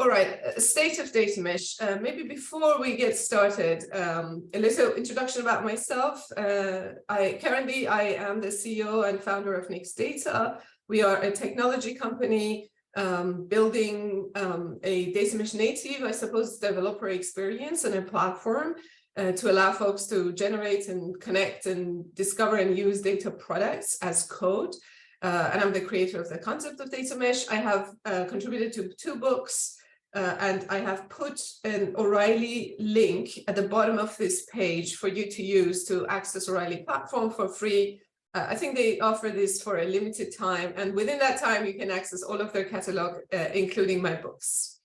All right, state of data mesh. Maybe before we get started, a little introduction about myself. Currently, I am the CEO and founder of NextData. We are a technology company building a data mesh native, I suppose, developer experience and a platform to allow folks to generate and connect and discover and use data products as code. And I'm the creator of the concept of data mesh. I have contributed to 2 books. And I have put an O'Reilly link at the bottom of this page for you to use to access O'Reilly platform for free. I think they offer this for a limited time, and within that time you can access all of their catalog, including my books.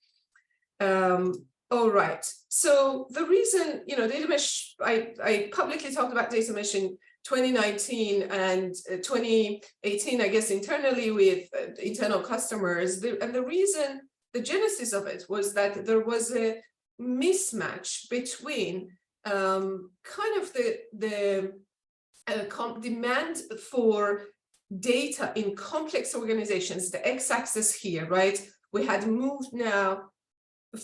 All right, so the reason, data mesh, I publicly talked about data mesh in 2019 and 2018, I guess, internally with internal customers, and the reason, the genesis of it was that there was a mismatch between kind of the demand for data in complex organizations, the x-axis here, right? We had moved now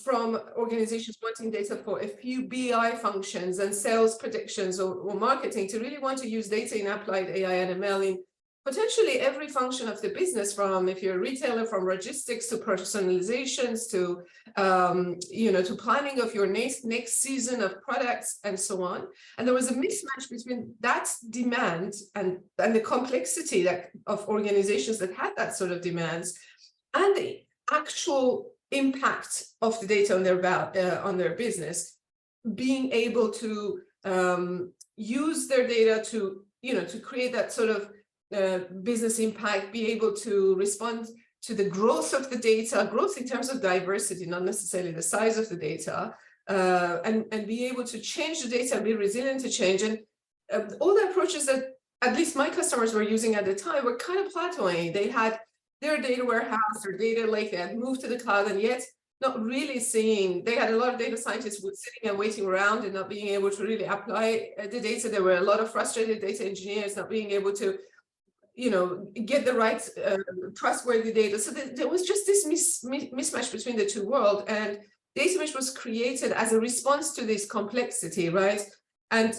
from organizations wanting data for a few BI functions and sales predictions or marketing to really want to use data in applied AI and ML in potentially every function of the business, from, if you're a retailer, from logistics to personalizations to, to planning of your next season of products and so on. And there was a mismatch between that demand and the complexity of organizations that had that sort of demands and the actual impact of the data on their business, being able to use their data to, to create that sort of business impact, be able to respond to the growth of the data, growth in terms of diversity, not necessarily the size of the data, and be able to change the data and be resilient to change. And all the approaches that at least my customers were using at the time were kind of plateauing. They had their data warehouse, their data lake, they had moved to the cloud, and yet not really seeing, they had a lot of data scientists sitting and waiting around and not being able to really apply the data. There were a lot of frustrated data engineers not being able to get the right trustworthy data. So there was just this mismatch between the two worlds, and data mesh was created as a response to this complexity, right? And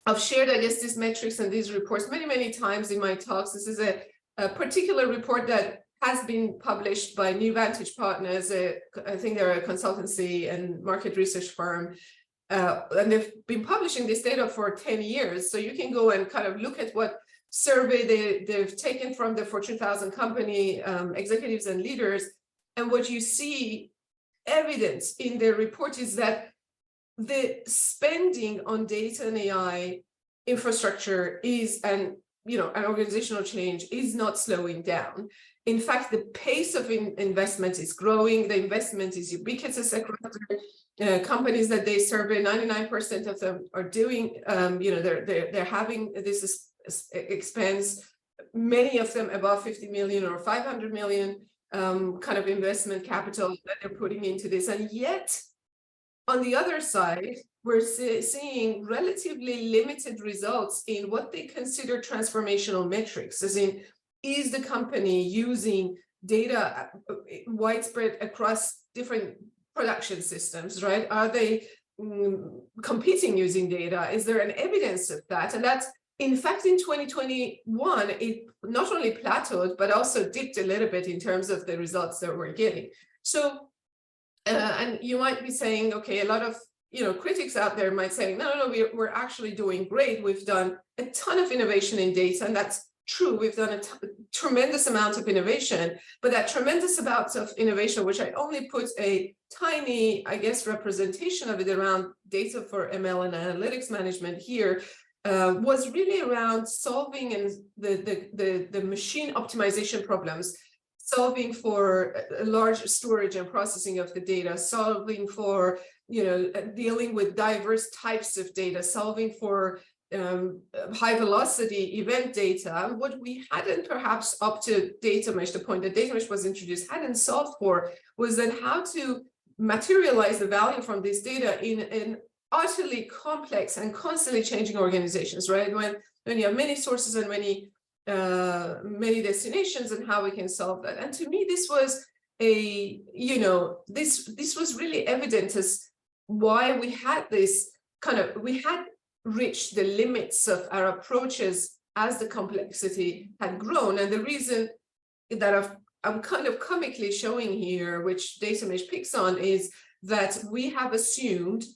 I've shared, I guess, these metrics and these reports many, many times in my talks. This is a particular report that has been published by New Vantage Partners. I think they're a consultancy and market research firm. And they've been publishing this data for 10 years. So you can go and kind of look at what survey they've taken from the Fortune 1000 company executives and leaders, and what you see evidence in their report is that the spending on data and AI infrastructure is, and an organizational change is not slowing down. In fact, the pace of investment is growing. The investment is ubiquitous across the companies that they survey. 99% of them are doing, they're having this expense, many of them above 50 million or 500 million kind of investment capital that they're putting into this. And yet, on the other side, we're seeing relatively limited results in what they consider transformational metrics, as in, is the company using data widespread across different production systems, right? Are they competing using data? Is there an evidence of that? And that's, in fact, in 2021, it not only plateaued, but also dipped a little bit in terms of the results that we're getting. So, and you might be saying, okay, a lot of critics out there might say, no, we're actually doing great. We've done a ton of innovation in data, and that's true. We've done a tremendous amount of innovation, but that tremendous amount of innovation, which I only put a tiny, I guess, representation of it around data for ML and analytics management here, was really around solving the machine optimization problems, solving for large storage and processing of the data, solving for dealing with diverse types of data, solving for high velocity event data. What we hadn't perhaps up to data mesh, the point that data mesh was introduced, hadn't solved for was then how to materialize the value from this data in an utterly complex and constantly changing organizations, right? When you have many sources and many destinations, and how we can solve that. And to me, this was this was really evident as why we had this we had reached the limits of our approaches as the complexity had grown. And the reason that I'm kind of comically showing here, which data mesh picks on, is that we have assumed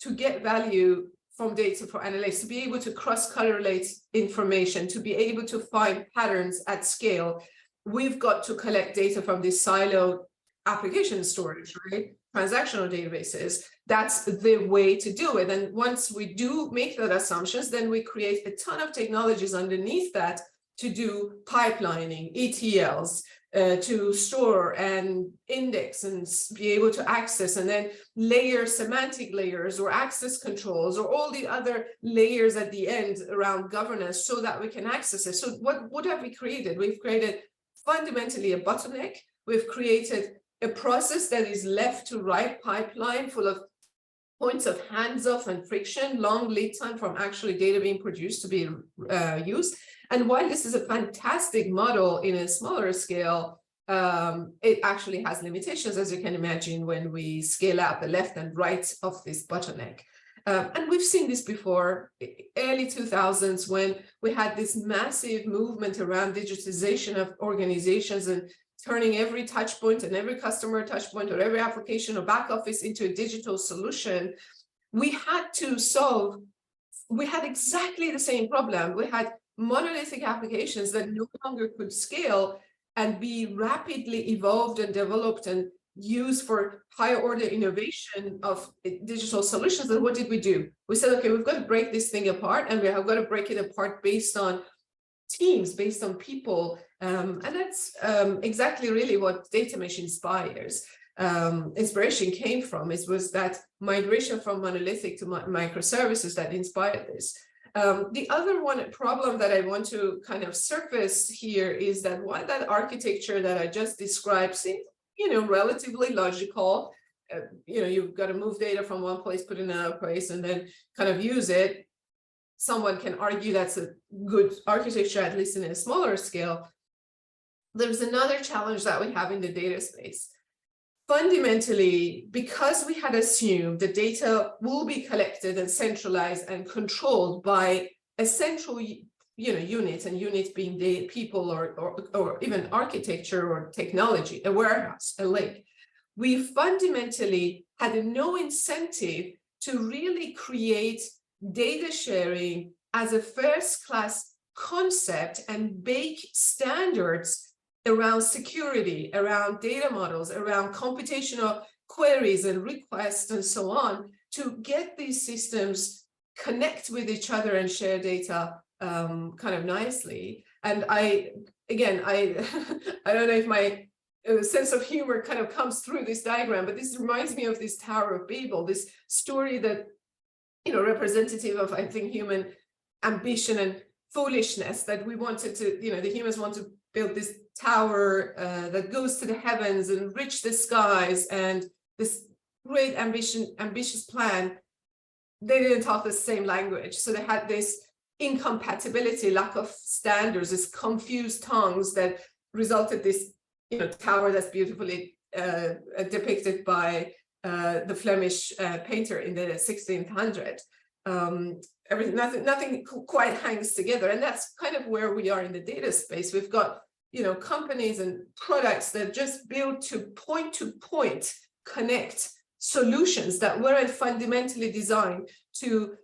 to get value from data for analytics, to be able to cross-correlate information, to be able to find patterns at scale, we've got to collect data from this siloed application storage, right? Transactional databases. That's the way to do it. And once we do make that assumptions, then we create a ton of technologies underneath that to do pipelining, ETLs, to store and index and be able to access, and then layer semantic layers or access controls or all the other layers at the end around governance so that we can access it. So what have we created? We've created fundamentally a bottleneck. We've created a process that is left to right pipeline full of points of hands-off and friction, long lead time from actually data being produced to be used. And while this is a fantastic model in a smaller scale, it actually has limitations, as you can imagine, when we scale out the left and right of this bottleneck. And we've seen this before, early 2000s, when we had this massive movement around digitization of organizations and turning every touch point and every customer touch point or every application or back office into a digital solution. We had exactly the same problem. We had monolithic applications that no longer could scale and be rapidly evolved and developed and used for higher order innovation of digital solutions. And what did we do? We said, okay, we've got to break this thing apart, and we have got to break it apart based on teams, based on people. And that's exactly really what data mesh inspires. Inspiration came from, was that migration from monolithic to microservices that inspired this. The other problem that I want to kind of surface here is that while that architecture that I just described seems, relatively logical, you've got to move data from one place, put it in another place, and then kind of use it. Someone can argue that's a good architecture, at least in a smaller scale. There's another challenge that we have in the data space. Fundamentally, because we had assumed the data will be collected and centralized and controlled by a central unit, and units being the people or even architecture or technology, a warehouse, a lake, we fundamentally had no incentive to really create data sharing as a first-class concept and bake standards around security, around data models, around computational queries and requests and so on, to get these systems connect with each other and share data kind of nicely. And I don't know if my sense of humor kind of comes through this diagram, but this reminds me of this Tower of Babel, this story that, representative of, I think, human ambition and foolishness, that we wanted to, the humans want to build this tower that goes to the heavens and reach the skies, and this great ambitious plan. They didn't talk the same language, so they had this incompatibility, lack of standards, this confused tongues that resulted this tower that's beautifully depicted by the Flemish painter in the 1600s. Nothing quite hangs together, and that's kind of where we are in the data space. We've got companies and products that just build to point connect solutions that weren't fundamentally designed to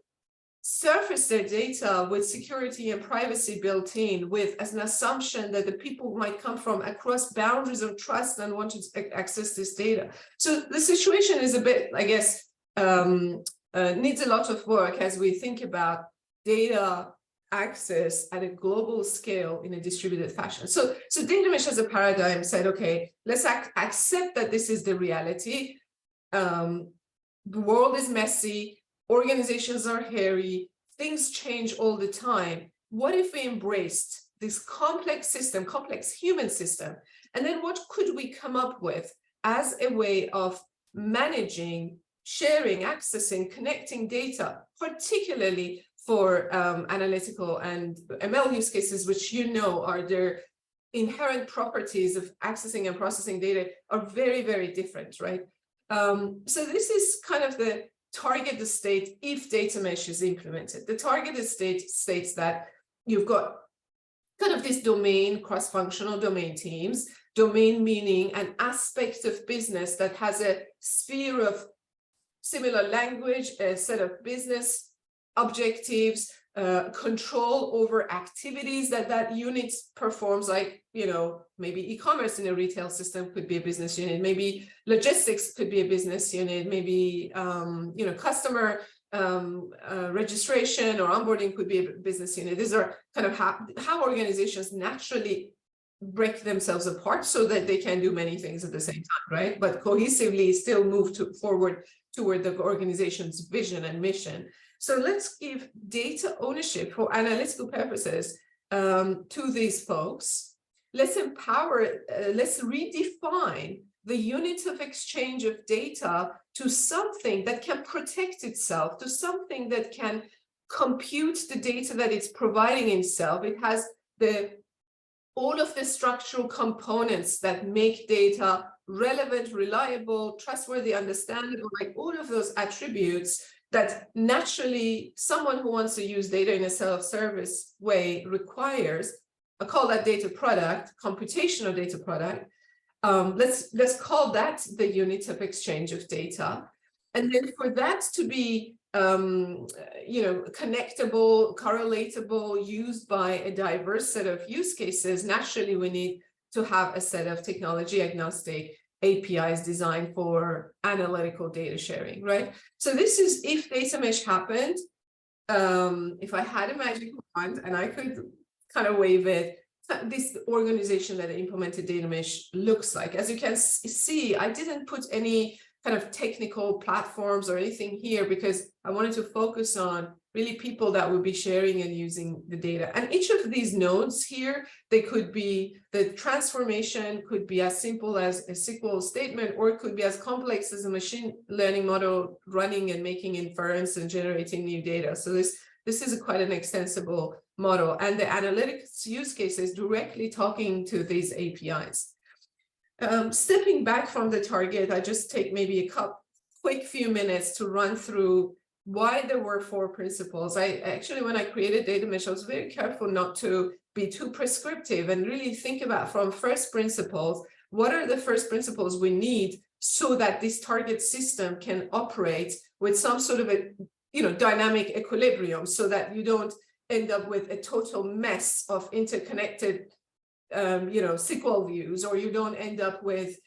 surface their data with security and privacy built in, with as an assumption that the people might come from across boundaries of trust and want to access this data. So the situation is a bit, I guess, needs a lot of work as we think about data access at a global scale in a distributed fashion. So data mesh as a paradigm said, okay, let's accept that this is the reality. The world is messy, organizations are hairy, things change all the time. What if we embraced this complex system, complex human system? And then what could we come up with as a way of managing, sharing, accessing, connecting data, particularly for analytical and ML use cases, which are their inherent properties of accessing and processing data are very, very different, right? So this is kind of the targeted state if data mesh is implemented. The targeted state states that you've got kind of this domain, cross-functional domain teams, domain meaning an aspect of business that has a sphere of similar language, a set of business objectives, control over activities that unit performs, like, maybe e-commerce in a retail system could be a business unit, maybe logistics could be a business unit, maybe, customer registration or onboarding could be a business unit. These are kind of how organizations naturally break themselves apart so that they can do many things at the same time, right? But cohesively still move forward toward the organization's vision and mission. So let's give data ownership for analytical purposes to these folks. Let's empower, let's redefine the unit of exchange of data to something that can protect itself, to something that can compute the data that it's providing itself. It has all of the structural components that make data relevant, reliable, trustworthy, understandable, like all of those attributes that naturally someone who wants to use data in a self-service way requires. I call that data product, computational data product. Let's call that the unit of exchange of data. And then for that to be connectable, correlatable, used by a diverse set of use cases, naturally we need to have a set of technology agnostic APIs designed for analytical data sharing, right? So this is if data mesh happened, if I had a magic wand and I could kind of wave it, this organization that implemented data mesh looks like. As you can see, I didn't put any kind of technical platforms or anything here because I wanted to focus on really people that would be sharing and using the data. And each of these nodes here, they could be, the transformation could be as simple as a SQL statement, or it could be as complex as a machine learning model running and making inference and generating new data. So this is quite an extensible model. And the analytics use case is directly talking to these APIs. Stepping back from the target, I just take maybe a quick few minutes to run through why there were 4 principles. I actually, when I created data mesh, I was very careful not to be too prescriptive and really think about from first principles, what are the first principles we need so that this target system can operate with some sort of a dynamic equilibrium, so that you don't end up with a total mess of interconnected SQL views, or you don't end up with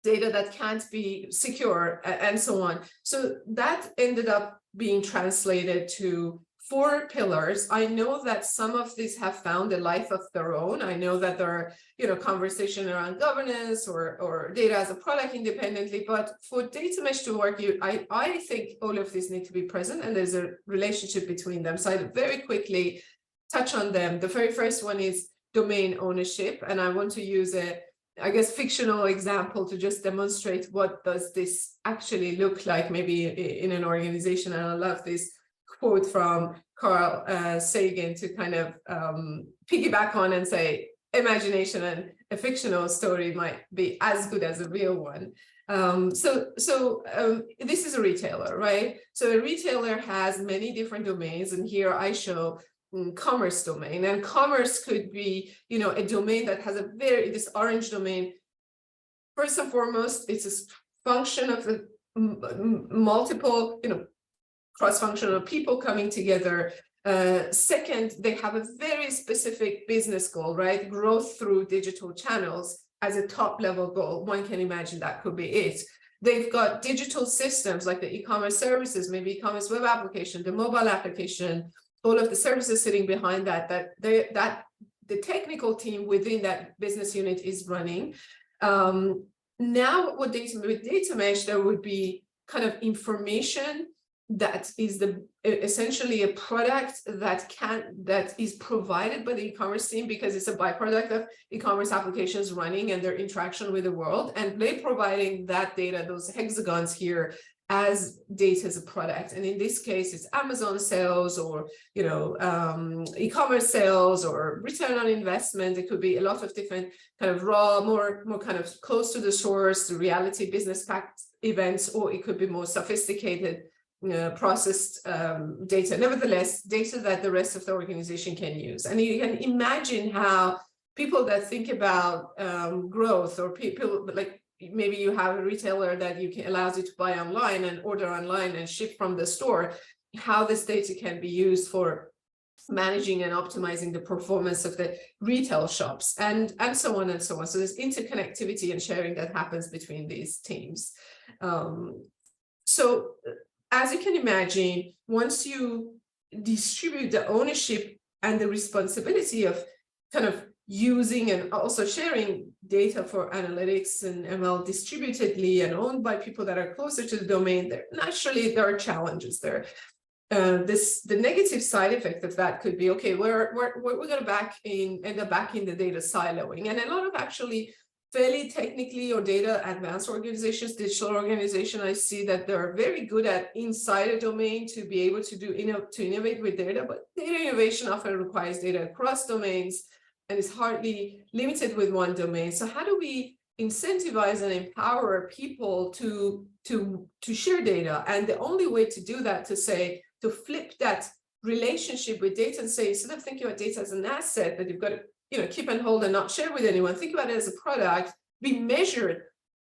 data that can't be secure and so on. So that ended up being translated to 4 pillars. I know that some of these have found a life of their own. I know that there are, conversation around governance or data as a product independently, but for data mesh to work, I think all of these need to be present and there's a relationship between them. So I very quickly touch on them. The very first one is domain ownership. And I want to use a, fictional example to just demonstrate what does this actually look like, maybe in an organization. And I love this quote from Carl Sagan to kind of piggyback on and say, imagination and a fictional story might be as good as a real one. So this is a retailer, right? So a retailer has many different domains, and here I show commerce domain, and commerce could be, a domain that has this orange domain. First and foremost, it's a function of the multiple, cross-functional people coming together. Second, they have a very specific business goal, right? Growth through digital channels as a top level goal. One can imagine that could be it. They've got digital systems like the e-commerce services, maybe e-commerce web application, the mobile application, all of the services sitting behind that the technical team within that business unit is running. Now with data mesh, there would be kind of information that is essentially a product that is provided by the e-commerce team, because it's a byproduct of e-commerce applications running and their interaction with the world, and they're providing that data, those hexagons here, as data as a product. And in this case, it's Amazon sales or, e-commerce sales or return on investment. It could be a lot of different kind of raw, more kind of close to the source, the reality business fact events, or it could be more sophisticated processed data. Nevertheless, data that the rest of the organization can use. And you can imagine how people that think about growth, or people like, maybe you have a retailer that allows you to buy online and order online and ship from the store, how this data can be used for managing and optimizing the performance of the retail shops, and so on and so on. So there's interconnectivity and sharing that happens between these teams. So as you can imagine, once you distribute the ownership and the responsibility of kind of using and also sharing data for analytics and ML distributedly and owned by people that are closer to the domain, naturally there are challenges there. The negative side effect of that could be, okay, we're going to end up back in the data siloing. And a lot of actually fairly technically or data advanced organizations, digital organizations, I see that they're very good at inside a domain to be able to innovate with data, but data innovation often requires data across domains and is hardly limited with one domain. So how do we incentivize and empower people to share data? And the only way to do that, to flip that relationship with data and say, instead of thinking about data as an asset that you've got to keep and hold and not share with anyone, think about it as a product, be measured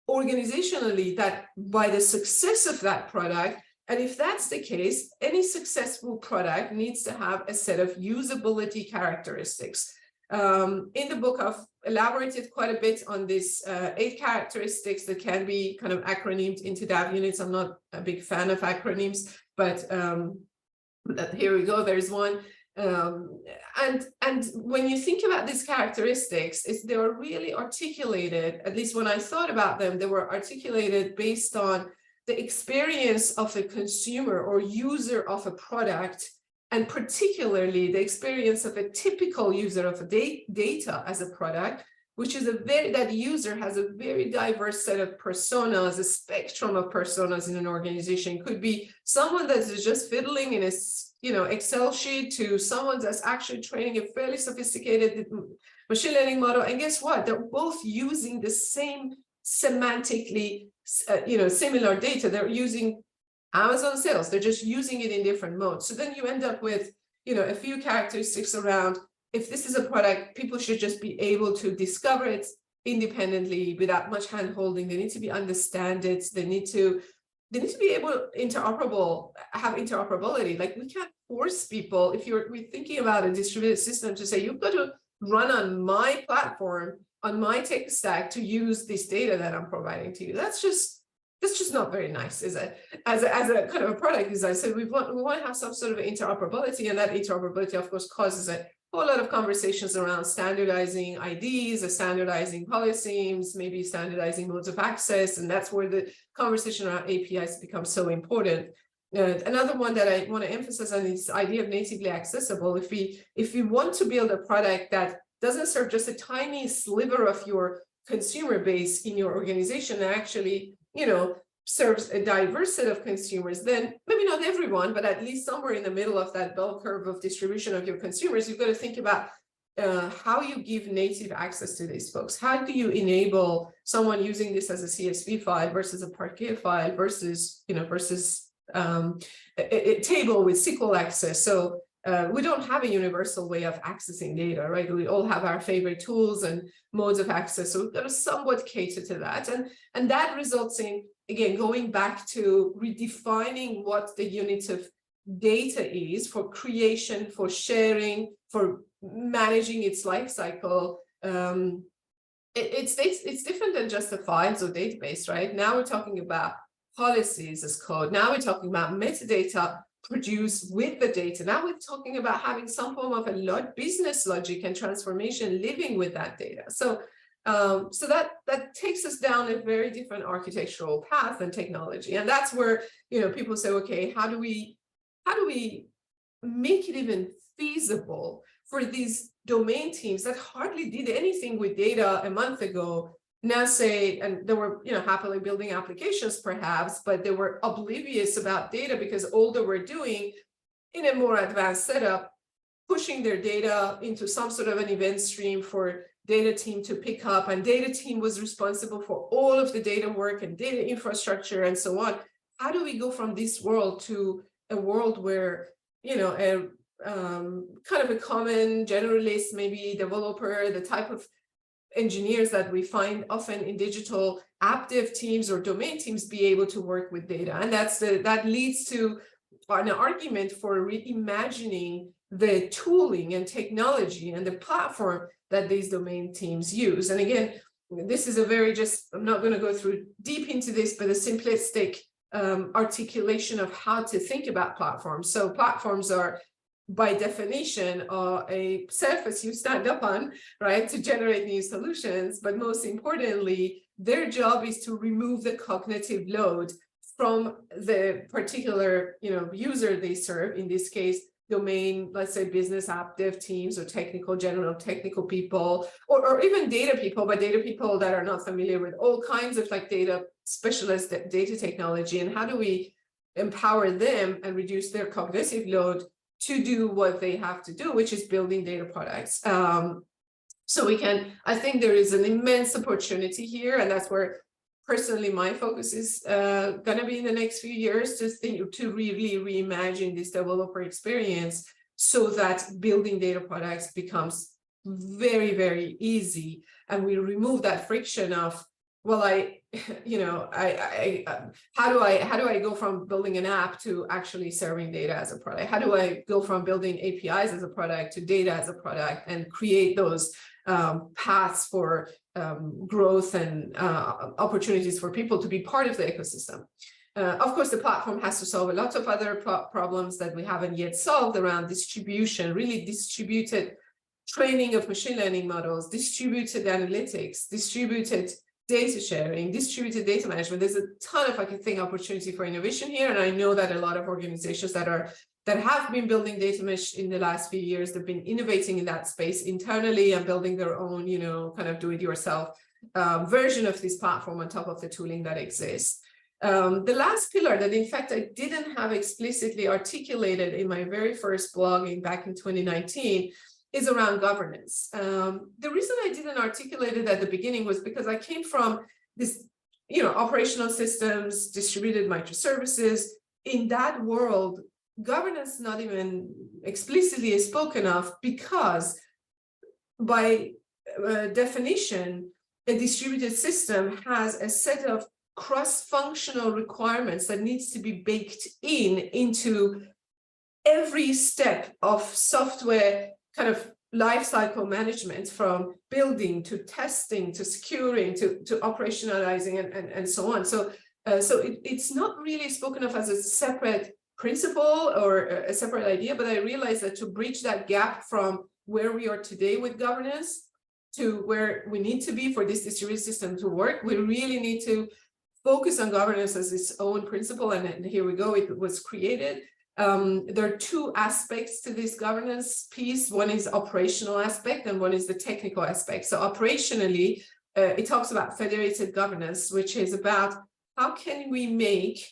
organizationally that by the success of that product. And if that's the case, any successful product needs to have a set of usability characteristics. In the book, I've elaborated quite a bit on these 8 characteristics that can be kind of acronymed into DAV units. I'm not a big fan of acronyms, but here we go, there's one. And when you think about these characteristics, they are really articulated, at least when I thought about them, they were articulated based on the experience of a consumer or user of a product, and particularly the experience of a typical user of data as a product, which is that user has a very diverse set of personas, a spectrum of personas in an organization. It could be someone that is just fiddling in a Excel sheet, to someone that's actually training a fairly sophisticated machine learning model. And guess what? They're both using the same semantically, similar data. They're using Amazon sales. They're just using it in different modes. So then you end up with, a few characteristics around, if this is a product, people should just be able to discover it independently without much hand holding. They need to understand it. They need to be able have interoperability. Like, we can't force people, if we're thinking about a distributed system, to say, you've got to run on my platform, on my tech stack to use this data that I'm providing to you. That's just not very nice, is it? As a kind of a product design, so we want to have some sort of interoperability, and that interoperability, of course, causes a whole lot of conversations around standardizing IDs, standardizing polysemes, maybe standardizing modes of access, and that's where the conversation around APIs becomes so important. Another one that I want to emphasize on is this idea of natively accessible. If we want to build a product that doesn't serve just a tiny sliver of your consumer base in your organization, and actually serves a diverse set of consumers, then maybe not everyone, but at least somewhere in the middle of that bell curve of distribution of your consumers, you've got to think about how you give native access to these folks. How do you enable someone using this as a CSV file versus a Parquet file versus a table with SQL access? So we don't have a universal way of accessing data, right? We all have our favorite tools and modes of access. So we've got to somewhat cater to that. And that results in, again, going back to redefining what the unit of data is for creation, for sharing, for managing its life cycle. It's different than just the files or database, right? Now we're talking about policies as code. Now we're talking about metadata produced with the data. Now we're talking about having some form of a business logic and transformation living with that data. So that takes us down a very different architectural path and technology. And that's where, people say, okay, how do we make it even feasible for these domain teams that hardly did anything with data a month ago now say, and they were, happily building applications perhaps, but they were oblivious about data because all they were doing in a more advanced setup, pushing their data into some sort of an event stream for data team to pick up, and data team was responsible for all of the data work and data infrastructure and so on. How do we go from this world to a world where, kind of a common generalist, maybe developer, the type of engineers that we find often in digital app dev teams or domain teams be able to work with data? And that leads to an argument for reimagining the tooling and technology and the platform that these domain teams use. And again, this is I'm not going to go through deep into this, but a simplistic articulation of how to think about platforms. So platforms are, by definition, a surface you stand up on, right, to generate new solutions. But most importantly, their job is to remove the cognitive load from the particular, user they serve. In this case, domain, let's say business app dev teams or general technical people, or even data people, but data people that are not familiar with all kinds of data specialists, data technology, and how do we empower them and reduce their cognitive load to do what they have to do, which is building data products. So I think there is an immense opportunity here, and that's where personally my focus is going to be in the next few years, to really reimagine this developer experience so that building data products becomes very, very easy, and we remove that friction of, well, how do I go from building an app to actually serving data as a product? How do I go from building APIs as a product to data as a product, and create those paths for growth and opportunities for people to be part of the ecosystem? Of course, the platform has to solve a lot of other problems that we haven't yet solved around distribution, really distributed training of machine learning models, distributed analytics, distributed data sharing, distributed data management. There's a ton of, opportunity for innovation here. And I know that a lot of organizations that have been building data mesh in the last few years, they've been innovating in that space internally and building their own, kind of do-it-yourself version of this platform on top of the tooling that exists. The last pillar that, in fact, I didn't have explicitly articulated in my very first blogging back in 2019 is around governance. The reason I didn't articulate it at the beginning was because I came from this, operational systems, distributed microservices. In that world, governance not even explicitly is spoken of, because by definition, a distributed system has a set of cross-functional requirements that needs to be baked into every step of software kind of lifecycle management, from building to testing to securing to operationalizing and so on. So it's not really spoken of as a separate principle or a separate idea, but I realized that to bridge that gap from where we are today with governance to where we need to be for this distributed system to work, we really need to focus on governance as its own principle. And here we go, it was created. There are two aspects to this governance piece. One is operational aspect and one is the technical aspect. So operationally, it talks about federated governance, which is about how can we make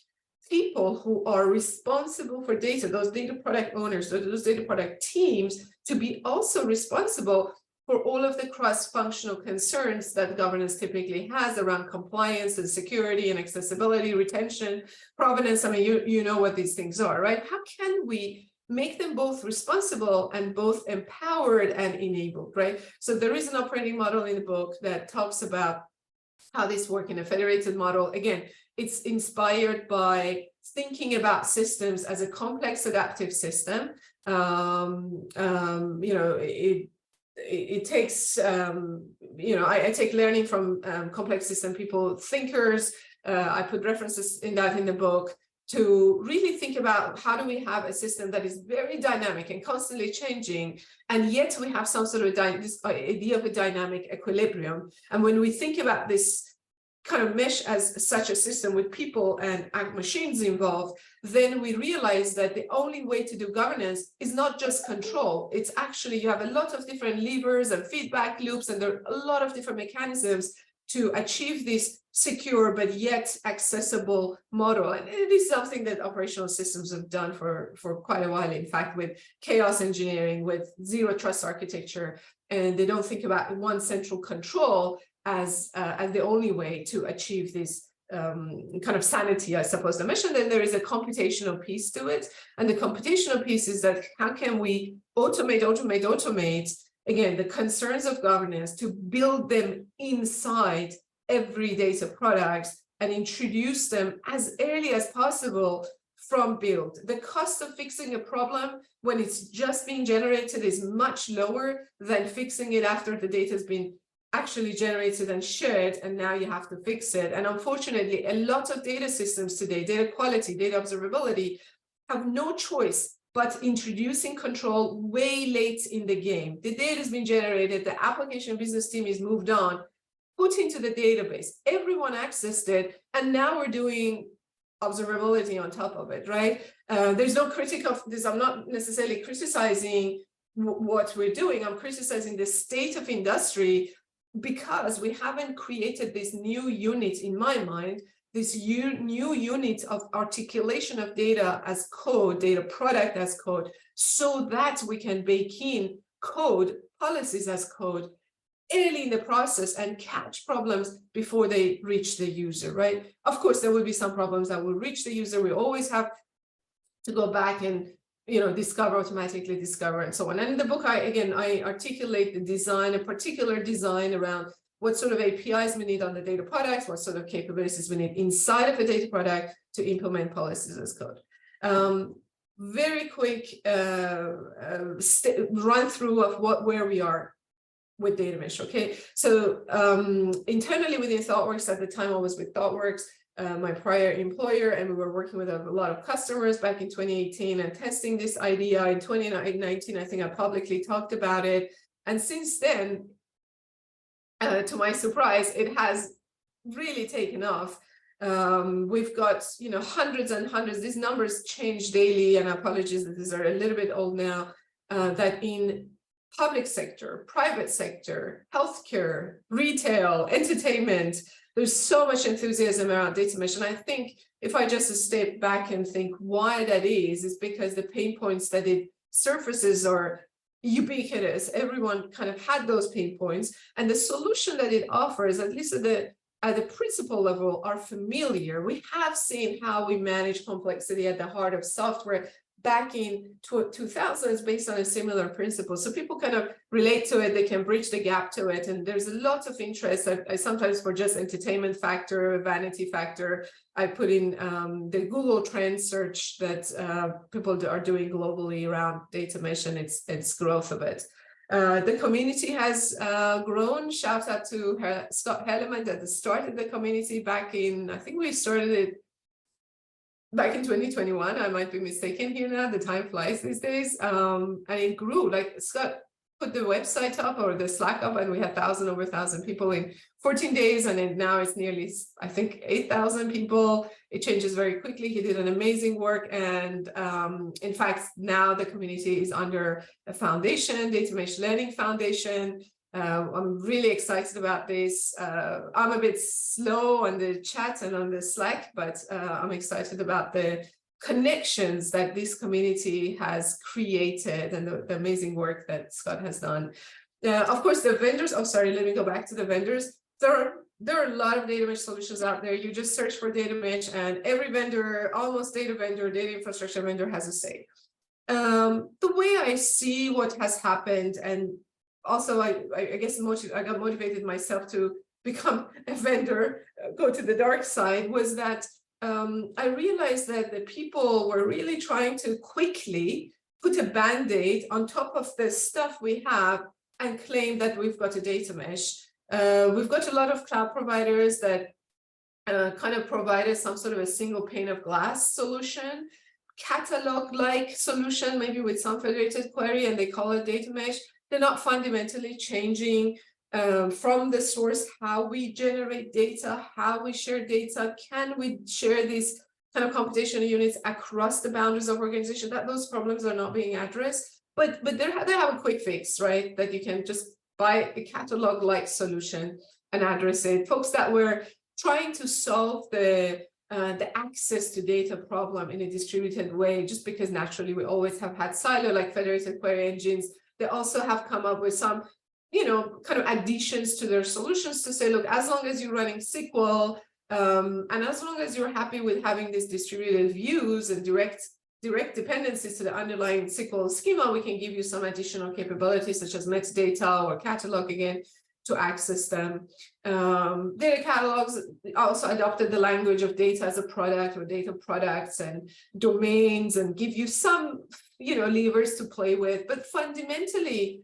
people who are responsible for data, those data product owners, those data product teams, to be also responsible for all of the cross-functional concerns that governance typically has around compliance and security and accessibility, retention, provenance. I mean, you know what these things are, right? How can we make them both responsible and both empowered and enabled, right? So there is an operating model in the book that talks about how this works in a federated model. Again, it's inspired by thinking about systems as a complex adaptive system. It takes, I take learning from complex system people, thinkers. I put references in the book to really think about how do we have a system that is very dynamic and constantly changing, and yet we have some sort of this idea of a dynamic equilibrium. And when we think about this kind of mesh as such a system with people and machines involved, then we realize that the only way to do governance is not just control. It's actually, you have a lot of different levers and feedback loops, and there are a lot of different mechanisms to achieve this secure but yet accessible model. And it is something that operational systems have done for quite a while, in fact, with chaos engineering, with zero trust architecture, and they don't think about one central control as the only way to achieve this kind of sanity, I suppose. I mentioned that there is a computational piece to it, and the computational piece is that how can we automate, again, the concerns of governance to build them inside every data product and introduce them as early as possible from build. The cost of fixing a problem when it's just being generated is much lower than fixing it after the data has been actually generated and shared, and now you have to fix it. And unfortunately, a lot of data systems today, data quality, data observability, have no choice but introducing control way late in the game. The data has been generated, the application business team is moved on, put into the database, everyone accessed it, and now we're doing observability on top of it, right? There's no critique of this. I'm not necessarily criticizing what we're doing. I'm criticizing the state of industry, because we haven't created this new unit, in my mind, this new unit of articulation of data as code, data product as code, so that we can bake in code, policies as code early in the process and catch problems before they reach the user, right? Of course, there will be some problems that will reach the user. We always have to go back and automatically discover, and so on. And in the book, I articulate the design, a particular design around what sort of APIs we need on the data products, what sort of capabilities we need inside of a data product to implement policies as code. Very quick run through of where we are with data mesh. Okay, so internally within ThoughtWorks, at the time I was with ThoughtWorks, my prior employer, and we were working with a lot of customers back in 2018 and testing this idea. In 2019, I think I publicly talked about it. And since then, to my surprise, it has really taken off. We've got, hundreds and hundreds, these numbers change daily, and apologies that these are a little bit old now, that in public sector, private sector, healthcare, retail, entertainment, there's so much enthusiasm around data mesh. And I think if I just step back and think why that is because the pain points that it surfaces are ubiquitous. Everyone kind of had those pain points, and the solution that it offers, at least at the principle level, are familiar. We have seen how we manage complexity at the heart of software back in 2000s based on a similar principle. So people kind of relate to it, they can bridge the gap to it. And there's a lot of interest. I sometimes, for just entertainment factor, vanity factor, I put in the Google trend search that people are doing globally around data mesh and its growth of it. The community has grown. Shout out to Scott Helleman that started the community back in, I think we started it back in 2021. I might be mistaken here now. The time flies these days. And it grew. Like Scott put the website up or the Slack up, and we had over 1,000 people in 14 days. And now it's nearly, I think, 8,000 people. It changes very quickly. He did an amazing work. And in fact, now the community is under a foundation, Data Mesh Learning Foundation. I'm really excited about this. I'm a bit slow on the chat and on the Slack, but I'm excited about the connections that this community has created and the amazing work that Scott has done. Of course, the vendors, let me go back to the vendors. There are a lot of data mesh solutions out there. You just search for data mesh, and every vendor, almost data vendor, data infrastructure vendor, has a say. The way I see what has happened, and also, I guess I got motivated myself to become a vendor, go to the dark side, was that I realized that the people were really trying to quickly put a Band-Aid on top of the stuff we have and claim that we've got a data mesh. We've got a lot of cloud providers that kind of provided some sort of a single pane of glass solution, catalog-like solution, maybe with some federated query, and they call it data mesh. They're not fundamentally changing from the source how we generate data, how we share data. Can we share these kind of computational units across the boundaries of organization? That those problems are not being addressed, but they have a quick fix, right? That you can just buy a catalog-like solution. and address it. Folks that were trying to solve the access to data problem in a distributed way, just because naturally we always have had silo like federated query engines. They also have come up with some, kind of additions to their solutions to say, look, as long as you're running SQL, and as long as you're happy with having these distributed views and direct dependencies to the underlying SQL schema, we can give you some additional capabilities such as metadata or catalog again to access them. Data catalogs also adopted the language of data as a product or data products and domains and give you some, levers to play with. But fundamentally,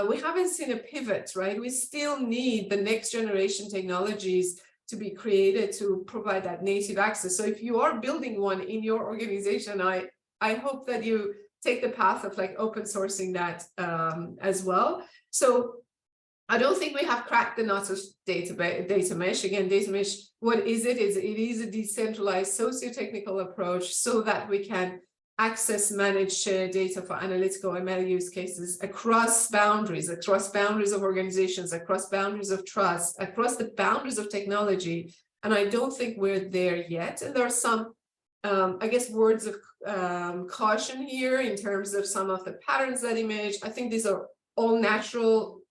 we haven't seen a pivot, right? We still need the next generation technologies to be created to provide that native access. So if you are building one in your organization, I hope that you take the path of like open sourcing that as well. So I don't think we have cracked the nut of data mesh. Again, data mesh, what is it? It is a decentralized socio-technical approach so that we can access, manage, share data for analytical ML use cases across boundaries of organizations, across boundaries of trust, across the boundaries of technology. And I don't think we're there yet. And there are some, I guess, words of caution here in terms of some of the patterns that emerge. I think these are all natural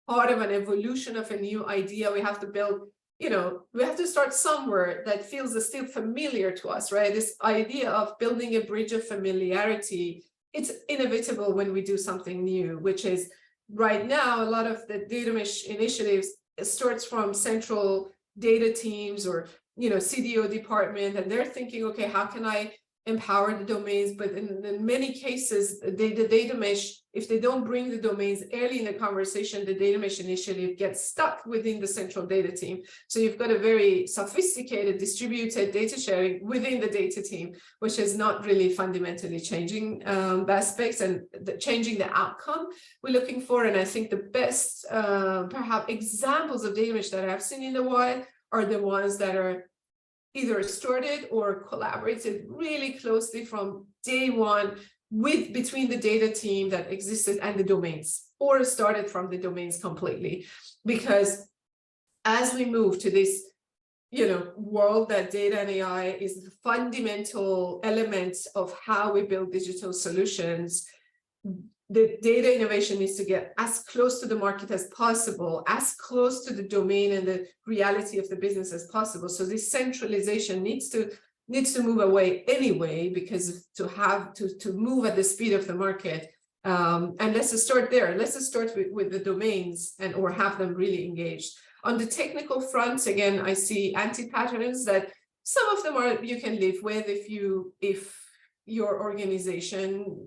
part of an evolution of a new idea. We have to build, we have to start somewhere that feels still familiar to us, right? This idea of building a bridge of familiarity, it's inevitable when we do something new, which is right now, a lot of the data mesh initiatives starts from central data teams or, CDO department, and they're thinking, okay, how can I empower the domains? But in many cases, the data mesh, if they don't bring the domains early in the conversation, the data mesh initiative gets stuck within the central data team. So you've got a very sophisticated distributed data sharing within the data team, which is not really fundamentally changing aspects and changing the outcome we're looking for. And I think the best perhaps examples of data mesh that I've seen in the wild are the ones that are either started or collaborated really closely from day one between the data team that existed and the domains, or started from the domains completely. Because as we move to this, world that data and AI is the fundamental element of how we build digital solutions, the data innovation needs to get as close to the market as possible, as close to the domain and the reality of the business as possible. So this centralization needs to move away anyway, because to move at the speed of the market. And let's just start there. Let's just start with the domains or have them really engaged. On the technical front, again, I see anti-patterns that some of them you can live with if your organization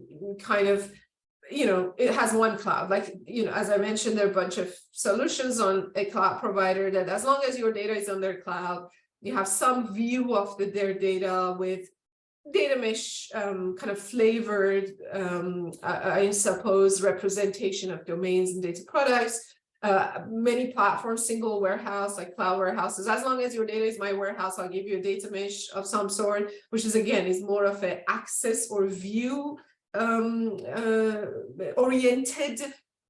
kind of, it has one cloud. Like, as I mentioned, there are a bunch of solutions on a cloud provider that as long as your data is on their cloud, you have some view of their data with data mesh kind of flavored, I suppose, representation of domains and data products. Many platforms, single warehouse, like cloud warehouses. As long as your data is my warehouse, I'll give you a data mesh of some sort, which is, again, is more of an access or view oriented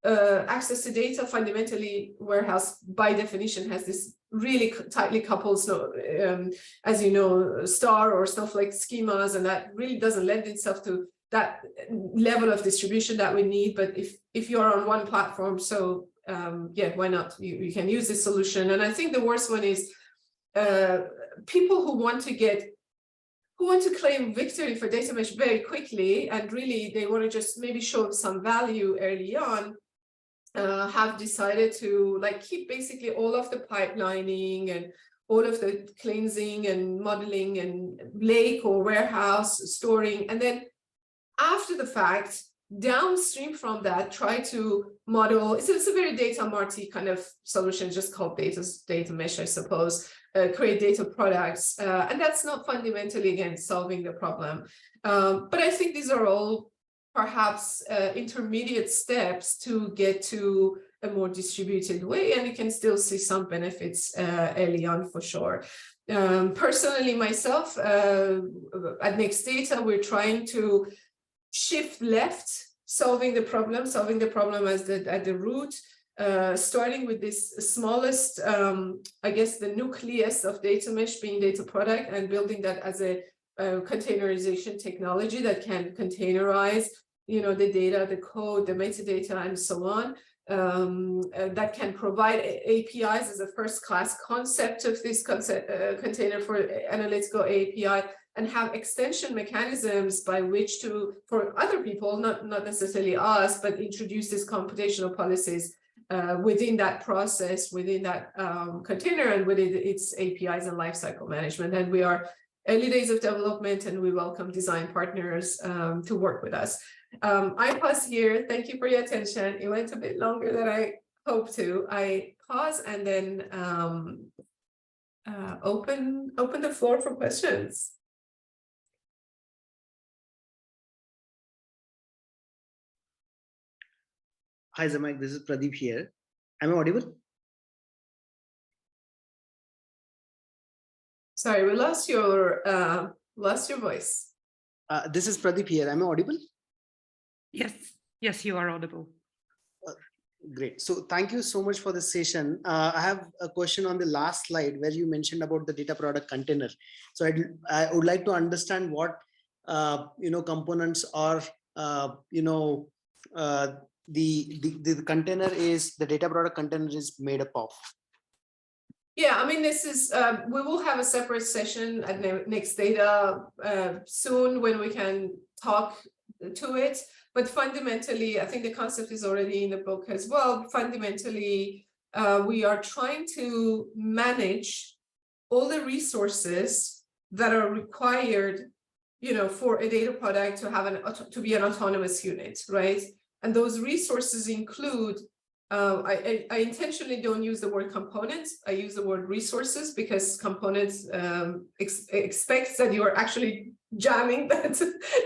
access to data. Fundamentally, warehouse by definition has this really tightly coupled, as you know, star or Snowflake schemas, and that really doesn't lend itself to that level of distribution that we need. But if you're on one platform, so yeah, why not? You can use this solution. And I think the worst one is people who want to claim victory for data mesh very quickly, and really they want to just maybe show some value early on, have decided to keep basically all of the pipelining and all of the cleansing and modeling and lake or warehouse storing, and then after the fact, downstream from that, try to model. It's a very data marty kind of solution, just called data mesh, I suppose. Create data products, and that's not fundamentally, again, solving the problem. But I think these are all perhaps intermediate steps to get to a more distributed way, and you can still see some benefits early on for sure. Personally, myself, at NextData, we're trying to shift left, solving the problem at the root. starting with this smallest, I guess, the nucleus of data mesh being data product, and building that as a containerization technology that can containerize, the data, the code, the metadata, and so on. That can provide APIs as a first-class concept of this container for analytical API, and have extension mechanisms by which to, for other people, not necessarily us, but introduce these computational policies within that process, within that container, and within its APIs and lifecycle management. And we are early days of development, and we welcome design partners to work with us. I pause here. Thank you for your attention. It went a bit longer than I hoped to. I pause and then open the floor for questions. Hi, Zhamak. This is Pradeep here. Am I audible? Sorry, we lost your voice. This is Pradeep here. Am I audible? Yes, you are audible. Great. So thank you so much for this session. I have a question on the last slide where you mentioned about the data product container. So I would like to understand what components are the container is, the data product container is made up of. Yeah, I mean, this is, we will have a separate session at NextData soon when we can talk to it. But fundamentally, I think the concept is already in the book as well. Fundamentally, we are trying to manage all the resources that are required, for a data product to have to be an autonomous unit, right? And those resources include, I intentionally don't use the word components. I use the word resources because components expects that you are actually jamming that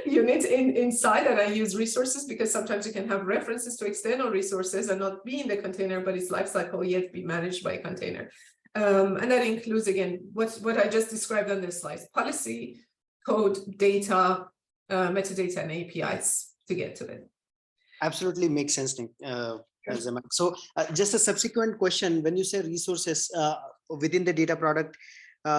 unit inside, and I use resources because sometimes you can have references to external resources and not be in the container, but its lifecycle yet be managed by a container. And that includes, again, what I just described on this slide: policy, code, data, metadata, and APIs to get to it. Absolutely makes sense. So just a subsequent question: when you say resources within the data product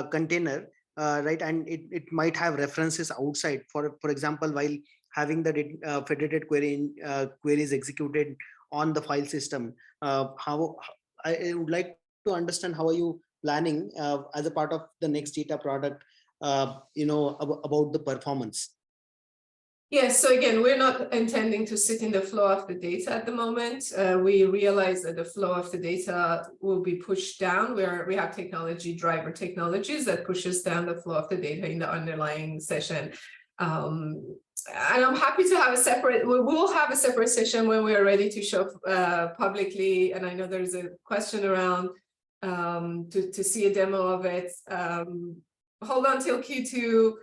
container, right, and it might have references outside, for example, while having the federated queries executed on the file system, how I would like to understand how are you planning as a part of the NextData product, about the performance. Yes, so again, we're not intending to sit in the flow of the data at the moment. We realize that the flow of the data will be pushed down, where we have driver technologies that pushes down the flow of the data in the underlying session. And I'm happy to have we will have a separate session when we are ready to show publicly. And I know there's a question around to see a demo of it. Hold on till Q2.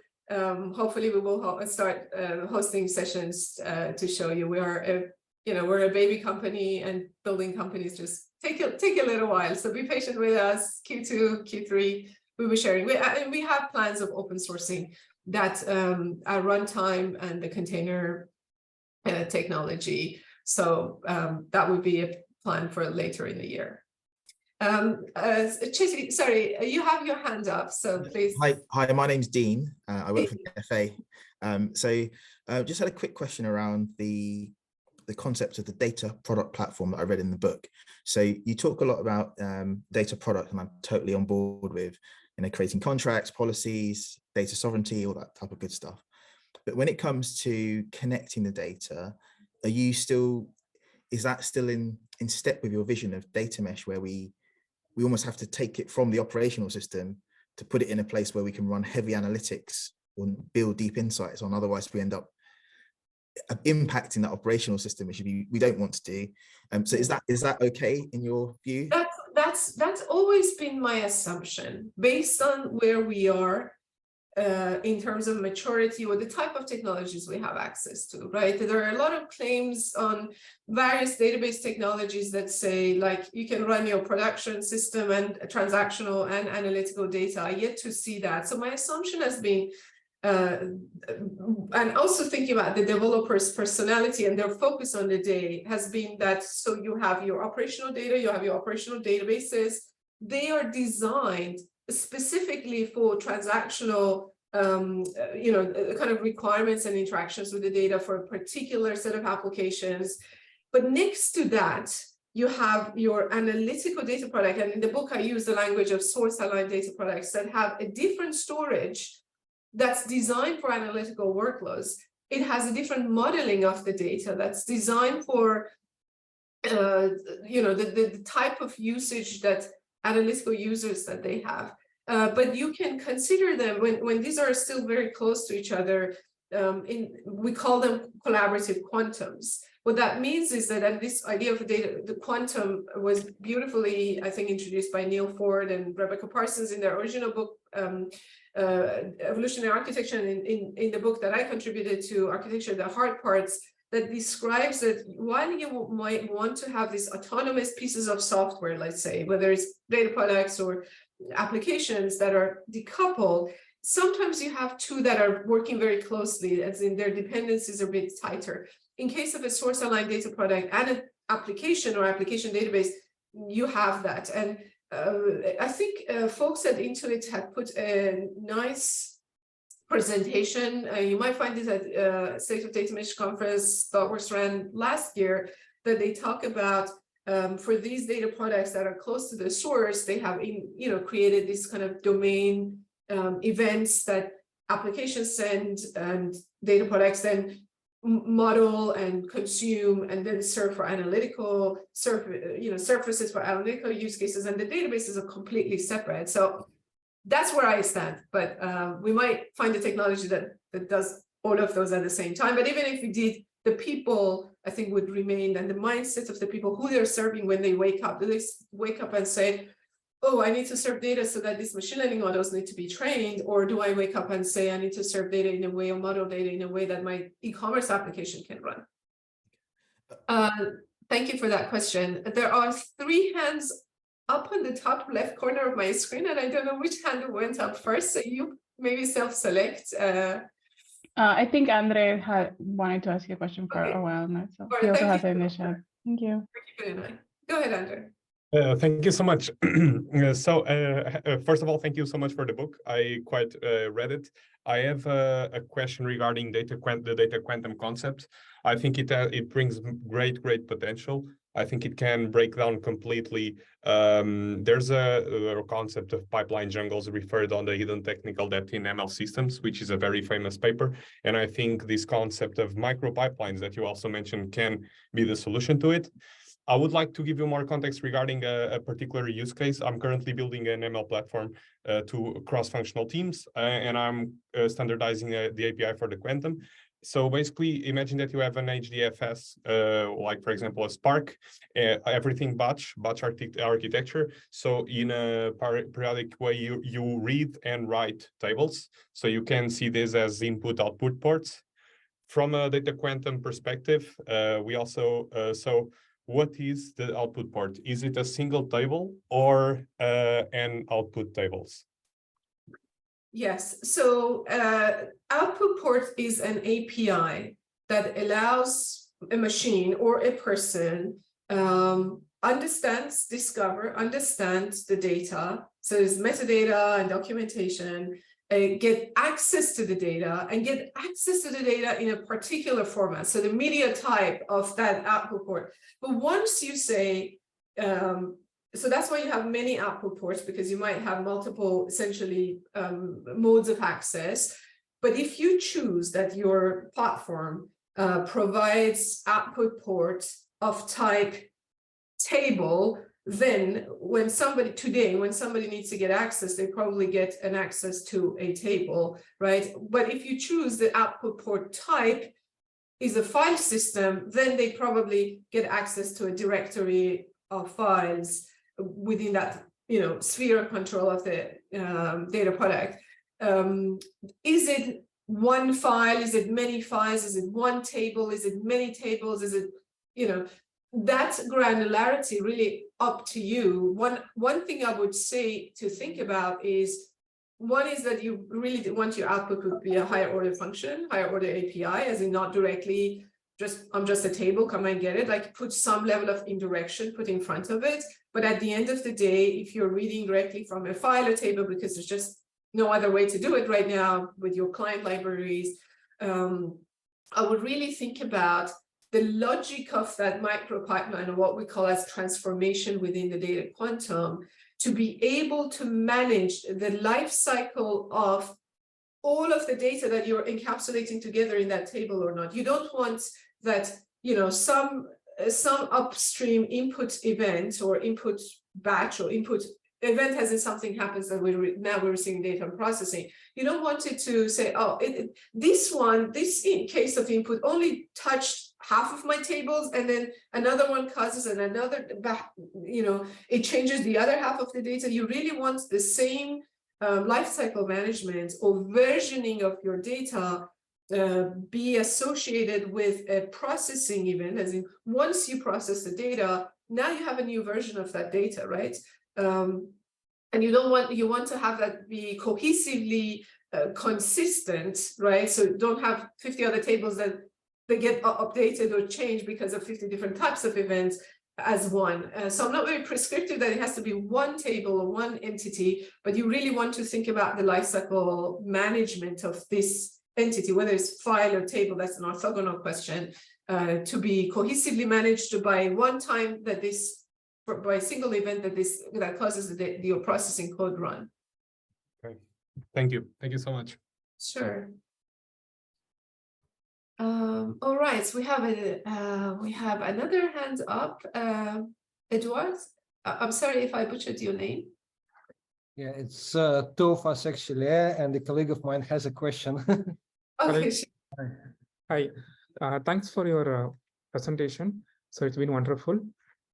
Hopefully we will start hosting sessions to show you. We are we're a baby company, and building companies just take a little while. So be patient with us. Q2, Q3, we'll be sharing. We have plans of open sourcing that our runtime and the container technology. So that would be a plan for later in the year. Chitty, sorry, you have your hand up, so please. Hi, my name's Dean. I work for the FA. Just had a quick question around the concept of the data product platform that I read in the book. So you talk a lot about data product, and I'm totally on board with creating contracts, policies, data sovereignty, all that type of good stuff. But when it comes to connecting the data, is that still in step with your vision of data mesh, where we almost have to take it from the operational system to put it in a place where we can run heavy analytics or build deep insights on? Otherwise we end up impacting that operational system, which we don't want to do. So is that okay in your view? That's always been my assumption, based on where we are in terms of maturity or the type of technologies we have access to, right? There are a lot of claims on various database technologies that say, like, you can run your production system and transactional and analytical data. I yet to see that. So my assumption has been and also thinking about the developer's personality and their focus on the day has been that, so you have your operational data, you have your operational databases, they are designed specifically for transactional kind of requirements and interactions with the data for a particular set of applications. But next to that, you have your analytical data product. And in the book, I use the language of source-aligned data products that have a different storage that's designed for analytical workloads. It has a different modeling of the data that's designed for the type of usage that analytical users that they have. But you can consider them when these are still very close to each other. We call them collaborative quantums. What that means is that this idea of the quantum was beautifully, I think, introduced by Neil Ford and Rebecca Parsons in their original book, Evolutionary Architecture, and in the book that I contributed to, Architecture, the Hard Parts, that describes that while you might want to have these autonomous pieces of software, let's say, whether it's data products or applications that are decoupled, sometimes you have two that are working very closely, as in their dependencies are a bit tighter. In case of a source-aligned data product and an application or application database, you have that. And I think folks at Intuit had put a nice presentation. You might find this at State of Data Mesh conference ThoughtWorks ran last year, that they talk about for these data products that are close to the source, they have created this kind of domain events that applications send and data products then model and consume and then serve for analytical surfaces for analytical use cases, and the databases are completely separate. So that's where I stand, but we might find a technology that does all of those at the same time. But even if we did, the people, I think, would remain, and the mindset of the people who they're serving when they wake up. Do they wake up and say, oh, I need to serve data so that these machine learning models need to be trained? Or do I wake up and say, I need to serve data in a way, or model data in a way that my e-commerce application can run? Thank you for that question. There are 3 hands up on the top left corner of my screen, and I don't know which hand went up first. So you maybe self-select. I think Andre had wanted to ask you a question for a while now, so he also has an initiative. Thank you. Go ahead, Andre. Thank you so much. First of all, thank you so much for the book. I quite read it. I have a question regarding the data quantum concept. I think it brings great potential. I think it can break down completely. There's a concept of pipeline jungles referred on the hidden technical depth in ML systems, which is a very famous paper. And I think this concept of micro pipelines that you also mentioned can be the solution to it. I would like to give you more context regarding a particular use case. I'm currently building an ML platform to cross-functional teams, and I'm standardizing the API for the quantum. So basically, imagine that you have an HDFS, like for example, a Spark, everything batch architecture. So in a periodic way, you read and write tables. So you can see this as input-output ports. From a data quantum perspective, we also what is the output port? Is it a single table or an output tables? Yes, so output port is an API that allows a machine or a person understand the data. So there's metadata and documentation, get access to the data and get access to the data in a particular format. So the media type of that output port. But once you say, so that's why you have many output ports, because you might have multiple, essentially, modes of access. But if you choose that your platform provides output port of type table, then when somebody needs to get access, they probably get an access to a table, right? But if you choose the output port type is a file system, then they probably get access to a directory of files within that, sphere of control of the data product. Is it one file? Is it many files? Is it one table? Is it many tables? Is it, that granularity really up to you. One thing I would say to think about is one is that you really want your output to be a higher order function, higher order API, as in not directly I'm just a table, come and get it, like put some level of indirection put in front of it. But at the end of the day, if you're reading directly from a file or table, because there's just no other way to do it right now with your client libraries, I would really think about the logic of that micro pipeline, or what we call as transformation within the data quantum, to be able to manage the life cycle of all of the data that you're encapsulating together in that table or not. You don't want that, you know, some upstream input event or input batch or input event as in something happens that now we're receiving data and processing. You don't want it to say, oh, this in case of input only touched half of my tables, and then another one causes and another, you know, it changes the other half of the data. You really want the same lifecycle management or versioning of your data be associated with a processing event, as in once you process the data, now you have a new version of that data, right? And you want to have that be cohesively consistent, right? So don't have 50 other tables that they get updated or changed because of 50 different types of events as one. So I'm not very prescriptive that it has to be one table or one entity, but you really want to think about the lifecycle management of this entity, whether it's file or table, that's an orthogonal question, to be cohesively managed by one time that by a single event that causes your processing code run. Okay, thank you so much. Sure. All right, so we have another hand up. Edward, I'm sorry if I butchered your name. Yeah, it's two of us actually, and a colleague of mine has a question. Okay. Hi, thanks for your presentation. So it's been wonderful.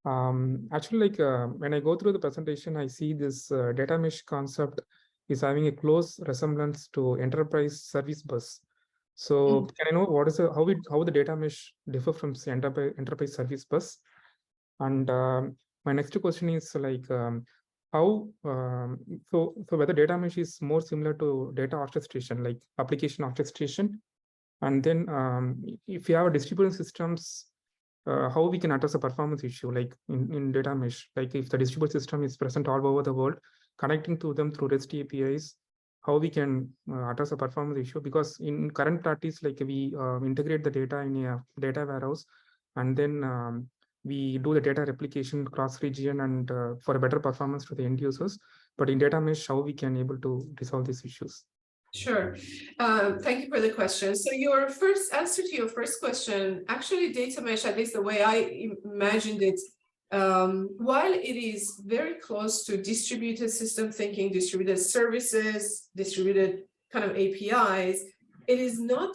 Actually, like when I go through the presentation, I see this data mesh concept is having a close resemblance to enterprise service bus. So can I know what is how the data mesh differ from the enterprise service bus? And my next question is like so whether data mesh is more similar to data orchestration, like application orchestration, and then if you have distributed systems, how we can address a performance issue, like in data mesh, like if the distributed system is present all over the world, connecting to them through REST APIs, how we can address a performance issue, because in current practice, like we integrate the data in a data warehouse, and then we do the data replication cross region and for a better performance to the end users. But in data mesh, how we can able to resolve these issues? Sure. Thank you for the question. So your first answer to your first question, actually data mesh, at least the way I imagined it, while it is very close to distributed system thinking, distributed services, distributed kind of APIs, it is not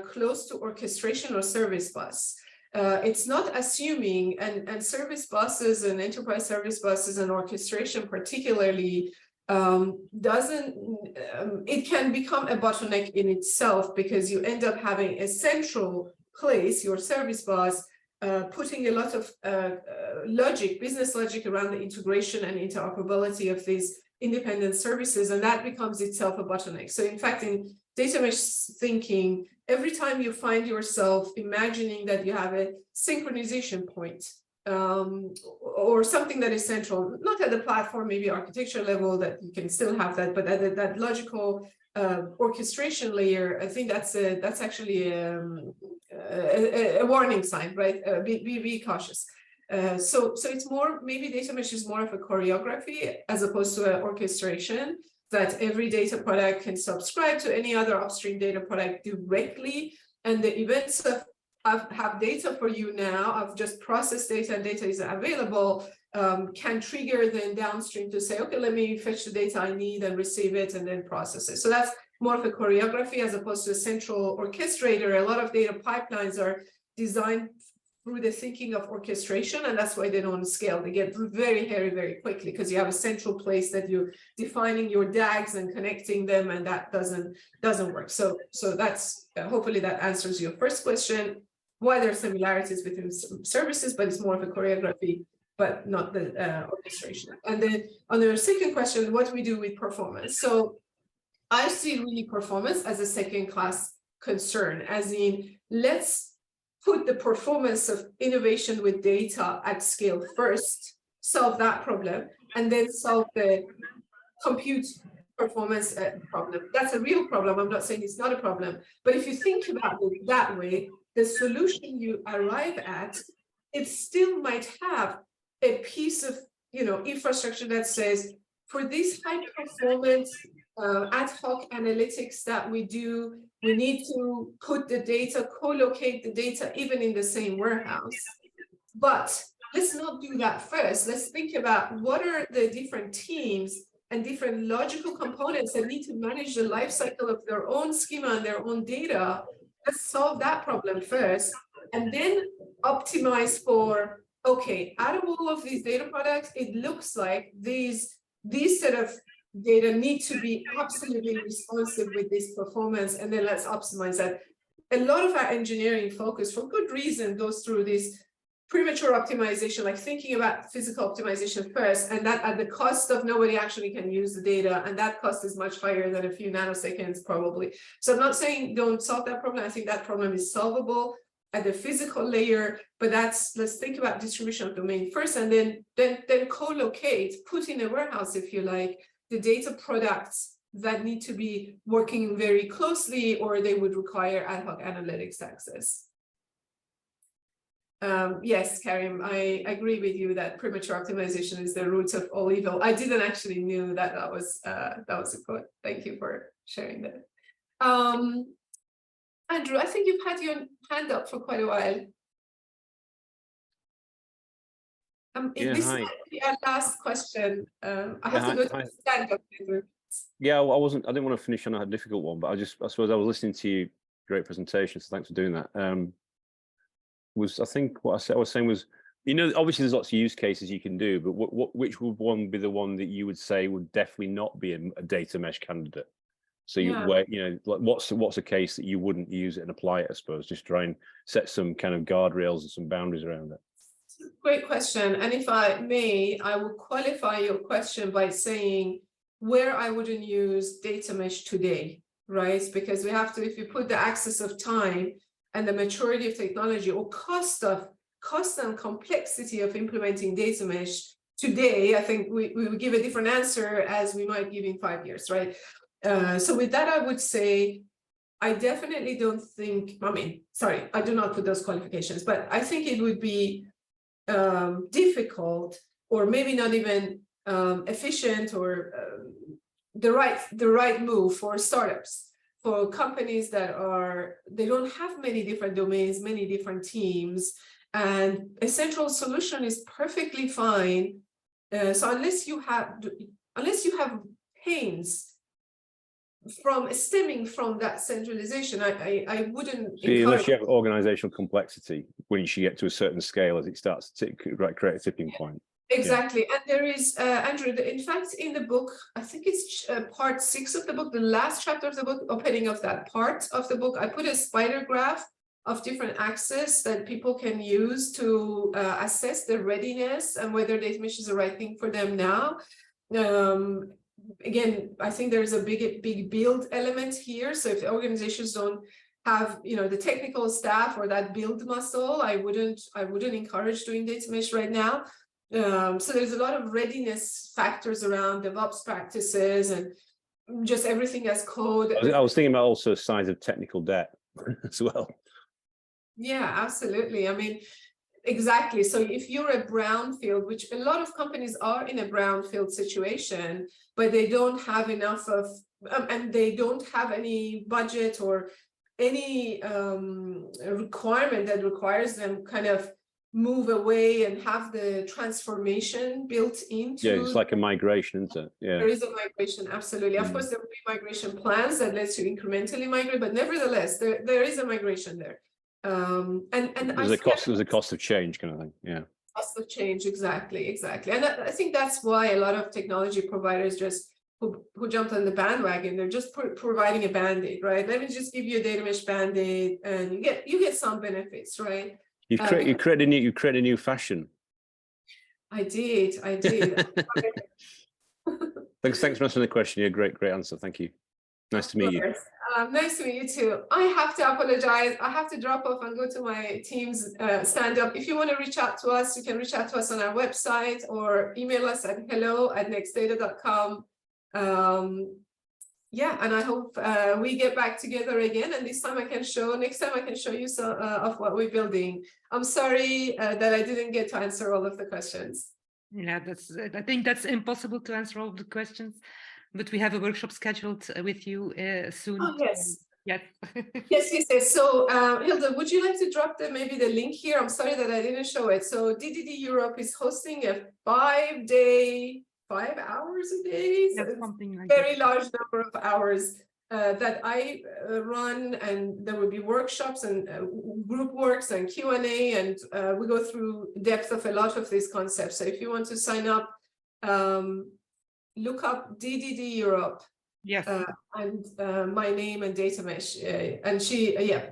close to orchestration or service bus. It's not assuming, and service buses and enterprise service buses and orchestration particularly it can become a bottleneck in itself, because you end up having a central place, your service bus, putting a lot of business logic around the integration and interoperability of these independent services, and that becomes itself a bottleneck. So in fact, in data mesh thinking, every time you find yourself imagining that you have a synchronization point, or something that is central, not at the platform, maybe architecture level, that you can still have that, but at that logical orchestration layer, I think that's actually a warning sign, right? Be cautious. So it's more, maybe data mesh is more of a choreography as opposed to an orchestration, that every data product can subscribe to any other upstream data product directly, and the events of have data for you now, I've just processed data and data is available, can trigger then downstream to say, okay, let me fetch the data I need and receive it and then process it. So that's more of a choreography as opposed to a central orchestrator. A lot of data pipelines are designed through the thinking of orchestration, and that's why they don't scale. They get very hairy very quickly, because you have a central place that you're defining your DAGs and connecting them, and that doesn't work. So that's hopefully that answers your first question. Why there are similarities between services, but it's more of a choreography, but not the orchestration. And then on the second question, what we do with performance. So I see really performance as a second class concern, as in let's put the performance of innovation with data at scale first, solve that problem, and then solve the compute performance problem. That's a real problem. I'm not saying it's not a problem, but if you think about it that way, the solution you arrive at, it still might have a piece of, you know, infrastructure that says, for this high performance ad hoc analytics that we do, we need to put the data, co-locate the data even in the same warehouse. But let's not do that first. Let's think about what are the different teams and different logical components that need to manage the life cycle of their own schema and their own data. Let's solve that problem first, and then optimize for, okay, out of all of these data products, it looks like these set of data need to be absolutely responsive with this performance, and then let's optimize that. A lot of our engineering focus, for good reason, goes through this premature optimization, like thinking about physical optimization first, and that at the cost of nobody actually can use the data, and that cost is much higher than a few nanoseconds probably. So I'm not saying don't solve that problem. I think that problem is solvable at the physical layer, but let's think about distribution of domain first, and then co-locate, put in a warehouse, if you like, the data products that need to be working very closely, or they would require ad hoc analytics access. Yes, Karim, I agree with you that premature optimization is the root of all evil. I didn't actually knew that was a quote. Thank you for sharing that. Andrew, I think you've had your hand up for quite a while. This hi. might be our last question. I have to go to stand up. Yeah, I didn't want to finish on a difficult one, but I suppose I was listening to you. Great presentation, so thanks for doing that. I think what I was saying was, you know, obviously there's lots of use cases you can do, but which would one be the one that you would say would definitely not be a data mesh candidate? So where, you know, like what's a case that you wouldn't use it and apply it, I suppose, just try and set some kind of guardrails and some boundaries around it. Great question. And if I may, I will qualify your question by saying where I wouldn't use data mesh today, right? Because we have to, if you put the axis of time and the maturity of technology or cost and complexity of implementing data mesh today, I think we would give a different answer as we might give in 5 years, right? So with that, I would say, I definitely don't think, I do not put those qualifications, but I think it would be difficult, or maybe not even efficient, or the right move for startups, for companies that they don't have many different domains, many different teams, and a central solution is perfectly fine. So unless you have pains stemming from that centralization, I wouldn't. Unless you have organizational complexity, when you should get to a certain scale, as it starts to create a tipping point. Exactly. And there is, Andrew, in fact, in the book, I think it's part 6 of the book, the last chapter of the book, opening of that part of the book, I put a spider graph of different axes that people can use to assess their readiness and whether data mesh is the right thing for them now. Again, I think there's a big build element here. So if the organizations don't have, you know, the technical staff or that build muscle, I wouldn't encourage doing data mesh right now. So there's a lot of readiness factors around DevOps practices and just everything as code. I was thinking about also size of technical debt as well. Yeah, absolutely. I mean, exactly. So if you're a brownfield, which a lot of companies are in a brownfield situation, but they don't have enough of, and they don't have any budget or any requirement that requires them kind of move away and have the transformation built into. Yeah, it's like a migration, isn't it? Yeah. There is a migration, absolutely. Of course, there will be migration plans that lets you incrementally migrate, but nevertheless, there is a migration there. And there's a cost of change kind of thing. Yeah. Cost of change, exactly. And I think that's why a lot of technology providers just who jumped on the bandwagon, they're just providing a band-aid, right? Let me just give you a data mesh band-aid, and you get some benefits, right? You create a new fashion. I did. Thanks for answering the question. Yeah, great answer. Thank you. Nice to meet you. Nice to meet you too. I have to apologize. I have to drop off and go to my team's stand up. If you want to reach out to us, you can reach out to us on our website or email us at hello@nextdata.com. Yeah, and I hope we get back together again. And next time I can show you some of what we're building. I'm sorry that I didn't get to answer all of the questions. Yeah, I think that's impossible to answer all of the questions, but we have a workshop scheduled with you soon. Oh, yes. Yes. Yes. So, Hilda, would you like to drop maybe the link here? I'm sorry that I didn't show it. So DDD Europe is hosting a 5-day, 5 hours a day, That's something like very large number of hours that I run, and there will be workshops and group works and Q&A, and we go through depth of a lot of these concepts. So if you want to sign up, look up DDD Europe. Yes. And my name and data mesh, and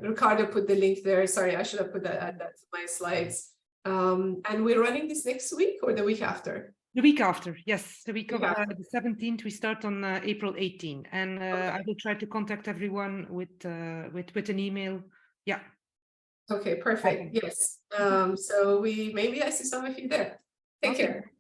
Ricardo put the link there. Sorry, I should have put that, add that to my slides. And we're running this next week or the week after? The week after, yes, the week of Yeah. the 17th. We start on April 18, and I will try to contact everyone with an email. Yeah. Okay, perfect. Yes. So maybe I see some of you there. Take care.